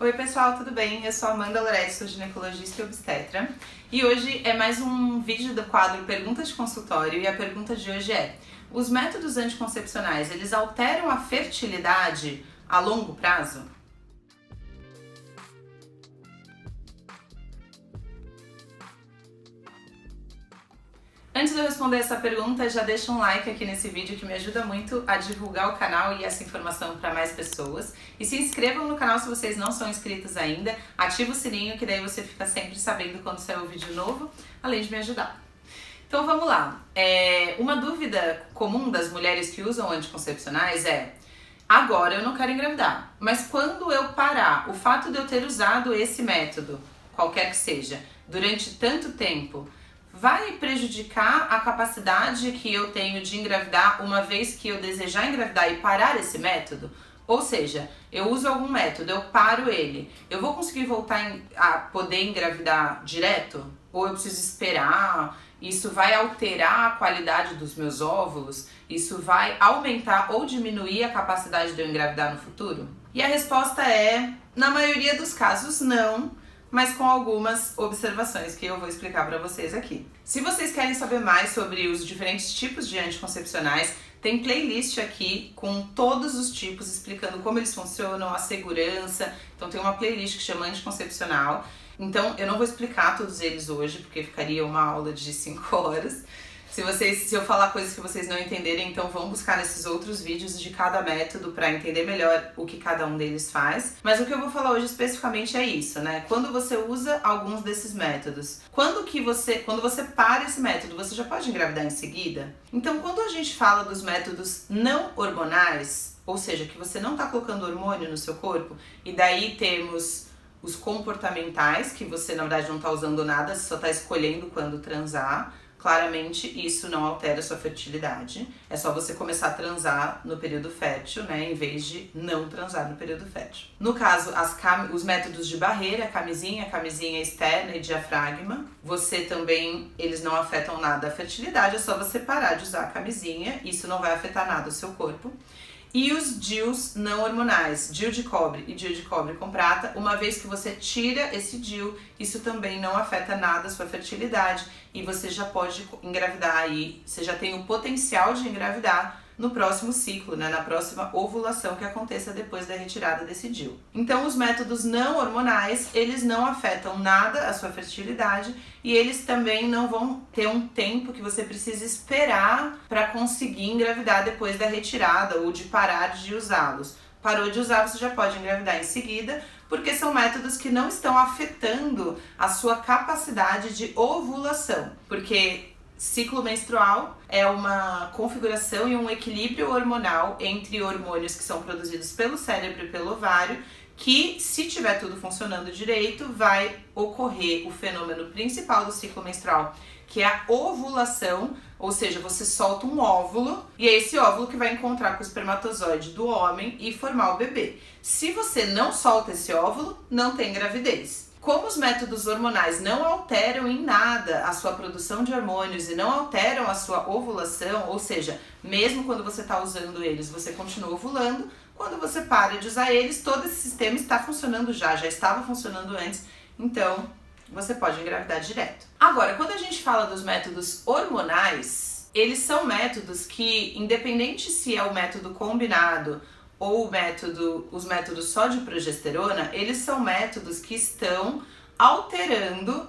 Oi pessoal, tudo bem? Eu sou a Amanda Loretti, sou ginecologista e obstetra. E hoje é mais um vídeo do quadro Perguntas de Consultório e a pergunta de hoje é: os métodos anticoncepcionais, eles alteram a fertilidade a longo prazo? Antes de eu responder essa pergunta, já deixa um like aqui nesse vídeo que me ajuda muito a divulgar o canal e essa informação para mais pessoas. E se inscrevam no canal se vocês não são inscritos ainda, ativa o sininho que daí você fica sempre sabendo quando sair um vídeo novo, além de me ajudar. Então vamos lá. Uma dúvida comum das mulheres que usam anticoncepcionais é: agora eu não quero engravidar, mas quando eu parar, o fato de eu ter usado esse método, qualquer que seja, durante tanto tempo, vai prejudicar a capacidade que eu tenho de engravidar uma vez que eu desejar engravidar e parar esse método? Ou seja, eu uso algum método, eu paro ele, eu vou conseguir voltar a poder engravidar direto? Ou eu preciso esperar? Isso vai alterar a qualidade dos meus óvulos? Isso vai aumentar ou diminuir a capacidade de eu engravidar no futuro? E a resposta é, na maioria dos casos, não, mas com algumas observações que eu vou explicar para vocês aqui. Se vocês querem saber mais sobre os diferentes tipos de anticoncepcionais, tem playlist aqui com todos os tipos, explicando como eles funcionam, a segurança. Então tem uma playlist que chama Anticoncepcional. Então eu não vou explicar todos eles hoje, porque ficaria uma aula de 5 horas. Se eu falar coisas que vocês não entenderem, então vão buscar nesses outros vídeos de cada método para entender melhor o que cada um deles faz. Mas o que eu vou falar hoje especificamente é isso, né? Quando você usa alguns desses métodos, quando você para esse método, você já pode engravidar em seguida? Então, quando a gente fala dos métodos não hormonais, ou seja, que você não está colocando hormônio no seu corpo, e daí temos os comportamentais, que você na verdade não está usando nada, você só está escolhendo quando transar. Claramente isso não altera a sua fertilidade, é só você começar a transar no período fértil, né, em vez de não transar no período fértil. No caso, os métodos de barreira, camisinha externa e diafragma, eles não afetam nada a fertilidade, é só você parar de usar a camisinha, isso não vai afetar nada o seu corpo. E os DIUs não hormonais, DIU de cobre e DIU de cobre com prata, uma vez que você tira esse DIU, isso também não afeta nada a sua fertilidade e você já pode engravidar aí, você já tem o potencial de engravidar no próximo ciclo, né, na próxima ovulação que aconteça depois da retirada desse DIU. Então os métodos não hormonais, eles não afetam nada a sua fertilidade e eles também não vão ter um tempo que você precisa esperar para conseguir engravidar depois da retirada ou de parar de usá-los. Parou de usar, você já pode engravidar em seguida, porque são métodos que não estão afetando a sua capacidade de ovulação, porque ciclo menstrual é uma configuração e um equilíbrio hormonal entre hormônios que são produzidos pelo cérebro e pelo ovário, que, se tiver tudo funcionando direito, vai ocorrer o fenômeno principal do ciclo menstrual, que é a ovulação, ou seja, você solta um óvulo e é esse óvulo que vai encontrar com o espermatozoide do homem e formar o bebê. Se você não solta esse óvulo, não tem gravidez. Como os métodos hormonais não alteram em nada a sua produção de hormônios e não alteram a sua ovulação, ou seja, mesmo quando você está usando eles, você continua ovulando, quando você para de usar eles, todo esse sistema está funcionando já estava funcionando antes, então você pode engravidar direto. Agora, quando a gente fala dos métodos hormonais, eles são métodos que, independente se é o método combinado ou os métodos só de progesterona, eles são métodos que estão alterando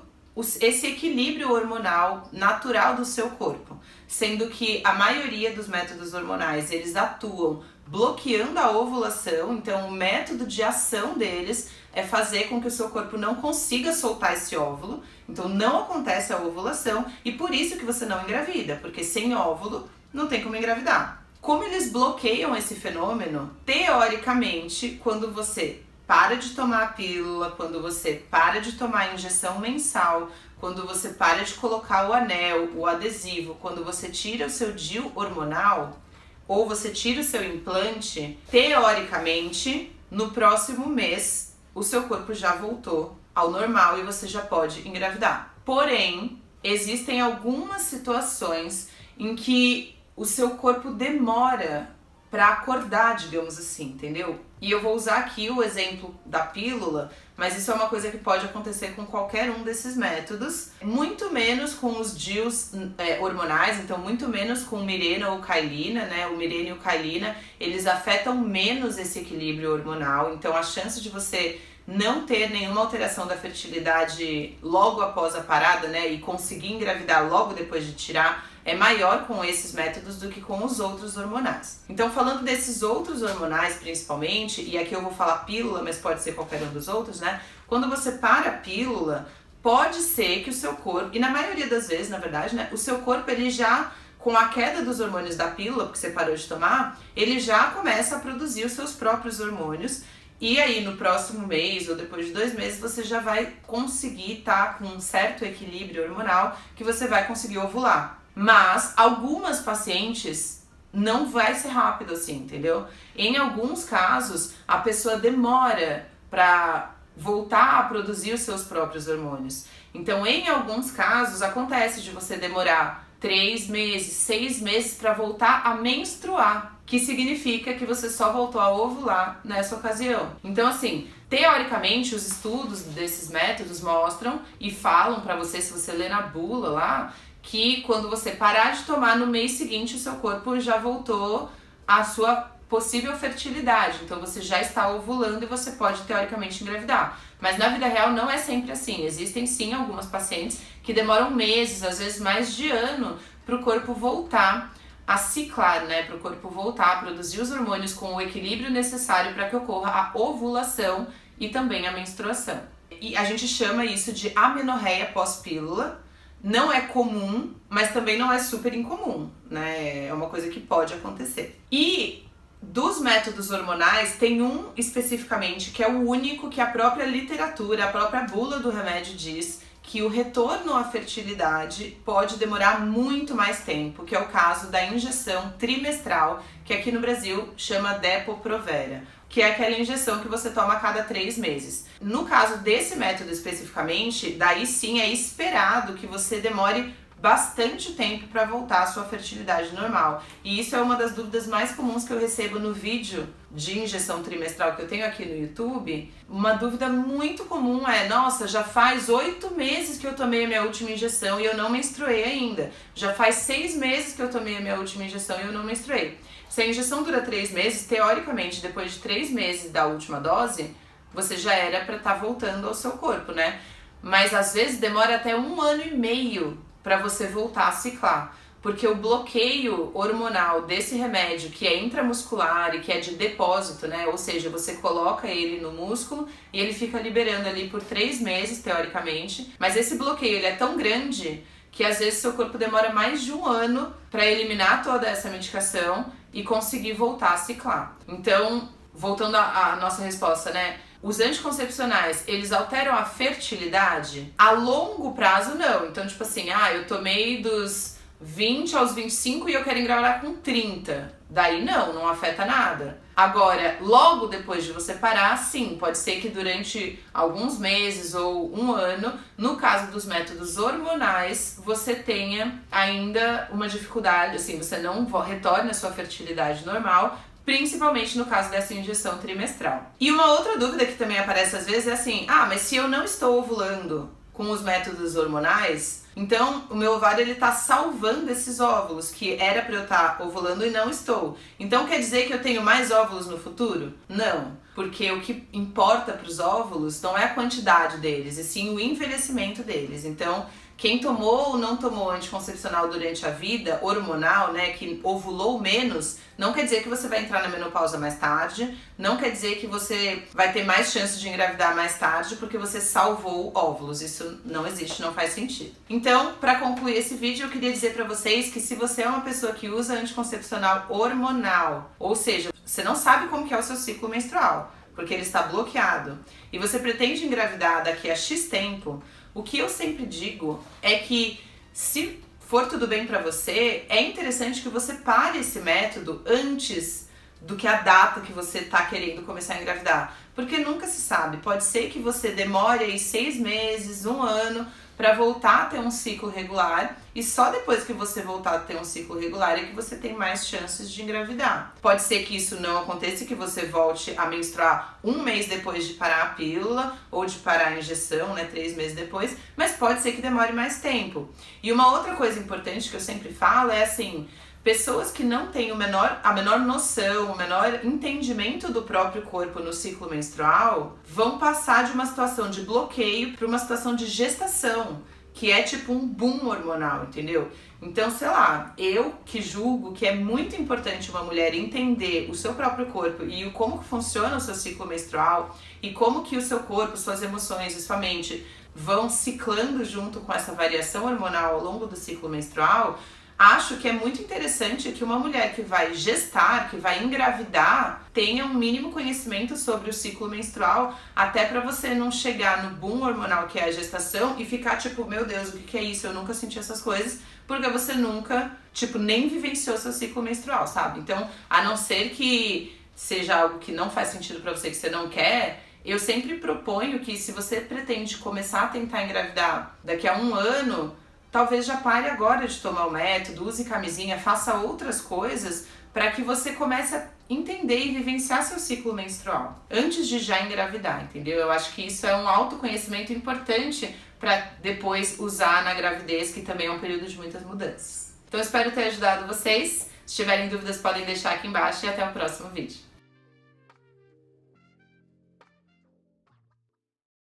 esse equilíbrio hormonal natural do seu corpo, sendo que a maioria dos métodos hormonais, eles atuam bloqueando a ovulação, então o método de ação deles é fazer com que o seu corpo não consiga soltar esse óvulo, então não acontece a ovulação e por isso que você não engravida, porque sem óvulo não tem como engravidar. Como eles bloqueiam esse fenômeno, teoricamente, quando você para de tomar a pílula, quando você para de tomar a injeção mensal, quando você para de colocar o anel, o adesivo, quando você tira o seu DIU hormonal, ou você tira o seu implante, teoricamente, no próximo mês, o seu corpo já voltou ao normal e você já pode engravidar. Porém, existem algumas situações em que o seu corpo demora para acordar, digamos assim, entendeu? E eu vou usar aqui o exemplo da pílula, mas isso é uma coisa que pode acontecer com qualquer um desses métodos, muito menos com os DIUs hormonais, então muito menos com Mirena ou Cailina, né? O Mirena e o Cailina, eles afetam menos esse equilíbrio hormonal, então a chance de você não ter nenhuma alteração da fertilidade logo após a parada, né, e conseguir engravidar logo depois de tirar, é maior com esses métodos do que com os outros hormonais. Então, falando desses outros hormonais principalmente, e aqui eu vou falar pílula, mas pode ser qualquer um dos outros, né? Quando você para a pílula, pode ser que o seu corpo, e na maioria das vezes, na verdade, né, o seu corpo ele já, com a queda dos hormônios da pílula, porque você parou de tomar, ele já começa a produzir os seus próprios hormônios. E aí no próximo mês ou depois de 2 meses você já vai conseguir estar com um certo equilíbrio hormonal que você vai conseguir ovular. Mas algumas pacientes não vai ser rápido assim, entendeu? Em alguns casos a pessoa demora para voltar a produzir os seus próprios hormônios. Então em alguns casos acontece de você demorar 3 meses, 6 meses para voltar a menstruar, que significa que você só voltou a ovular nessa ocasião. Então assim, teoricamente os estudos desses métodos mostram e falam para você, se você lê na bula lá, que quando você parar de tomar no mês seguinte o seu corpo já voltou à sua possível fertilidade, então você já está ovulando e você pode teoricamente engravidar. Mas na vida real não é sempre assim, existem sim algumas pacientes que demoram meses, às vezes mais de ano, para o corpo voltar a ciclar, né? Para o corpo voltar a produzir os hormônios com o equilíbrio necessário para que ocorra a ovulação e também a menstruação. E a gente chama isso de amenorreia pós-pílula. Não é comum, mas também não é super incomum, né? É uma coisa que pode acontecer. E dos métodos hormonais, tem um especificamente que é o único que a própria literatura, a própria bula do remédio diz que o retorno à fertilidade pode demorar muito mais tempo, que é o caso da injeção trimestral, que aqui no Brasil chama Depo-Provera, que é aquela injeção que você toma a cada 3 meses. No caso desse método especificamente, daí sim é esperado que você demore bastante tempo para voltar à sua fertilidade normal. E isso é uma das dúvidas mais comuns que eu recebo no vídeo de injeção trimestral que eu tenho aqui no YouTube. Uma dúvida muito comum é: nossa, já faz 8 meses que eu tomei a minha última injeção e eu não menstruei ainda. Já faz 6 meses que eu tomei a minha última injeção e eu não menstruei. Se a injeção dura 3 meses, teoricamente, depois de 3 meses da última dose, você já era para estar voltando ao seu corpo, né? Mas às vezes demora até 1 ano e meio para você voltar a ciclar, porque o bloqueio hormonal desse remédio, que é intramuscular e que é de depósito, né? Ou seja, você coloca ele no músculo e ele fica liberando ali por 3 meses, teoricamente, mas esse bloqueio ele é tão grande que às vezes seu corpo demora mais de 1 ano para eliminar toda essa medicação e conseguir voltar a ciclar. Então, voltando à nossa resposta, né? Os anticoncepcionais, eles alteram a fertilidade? A longo prazo, não. Então, tipo assim, eu tomei dos 20 aos 25 e eu quero engravidar com 30. Daí não afeta nada. Agora, logo depois de você parar, sim, pode ser que durante alguns meses ou 1 ano, no caso dos métodos hormonais, você tenha ainda uma dificuldade, assim, você não retorne à sua fertilidade normal, principalmente no caso dessa injeção trimestral. E uma outra dúvida que também aparece às vezes é assim: mas se eu não estou ovulando com os métodos hormonais, então o meu ovário ele tá salvando esses óvulos que era para eu estar ovulando e não estou. Então quer dizer que eu tenho mais óvulos no futuro? Não, porque o que importa para os óvulos não é a quantidade deles, e sim o envelhecimento deles. Então, quem tomou ou não tomou anticoncepcional durante a vida, hormonal, né, que ovulou menos, não quer dizer que você vai entrar na menopausa mais tarde, não quer dizer que você vai ter mais chance de engravidar mais tarde porque você salvou óvulos. Isso não existe, não faz sentido. Então, para concluir esse vídeo, eu queria dizer para vocês que se você é uma pessoa que usa anticoncepcional hormonal, ou seja, você não sabe como que é o seu ciclo menstrual, porque ele está bloqueado, e você pretende engravidar daqui a X tempo, o que eu sempre digo é que, se for tudo bem pra você, é interessante que você pare esse método antes do que a data que você tá querendo começar a engravidar. porque nunca se sabe. Pode ser que você demore aí 6 meses, 1 ano para voltar a ter um ciclo regular, e só depois que você voltar a ter um ciclo regular é que você tem mais chances de engravidar. Pode ser que isso não aconteça, que você volte a menstruar 1 mês depois de parar a pílula ou de parar a injeção, né, 3 meses depois, mas pode ser que demore mais tempo. E uma outra coisa importante que eu sempre falo é assim, pessoas que não têm a menor noção, o menor entendimento do próprio corpo no ciclo menstrual vão passar de uma situação de bloqueio para uma situação de gestação, que é tipo um boom hormonal, entendeu? Então, sei lá, eu que julgo que é muito importante uma mulher entender o seu próprio corpo e como que funciona o seu ciclo menstrual e como que o seu corpo, suas emoções e sua mente vão ciclando junto com essa variação hormonal ao longo do ciclo menstrual. Acho que é muito interessante que uma mulher que vai gestar, que vai engravidar, tenha um mínimo conhecimento sobre o ciclo menstrual, até para você não chegar no boom hormonal que é a gestação e ficar tipo, meu Deus, o que é isso? Eu nunca senti essas coisas, porque você nunca, tipo, nem vivenciou seu ciclo menstrual, sabe? Então, a não ser que seja algo que não faz sentido para você, que você não quer, eu sempre proponho que se você pretende começar a tentar engravidar daqui a 1 ano, talvez já pare agora de tomar o método, use camisinha, faça outras coisas para que você comece a entender e vivenciar seu ciclo menstrual antes de já engravidar, entendeu? Eu acho que isso é um autoconhecimento importante para depois usar na gravidez, que também é um período de muitas mudanças. Então eu espero ter ajudado vocês. Se tiverem dúvidas podem deixar aqui embaixo e até o próximo vídeo.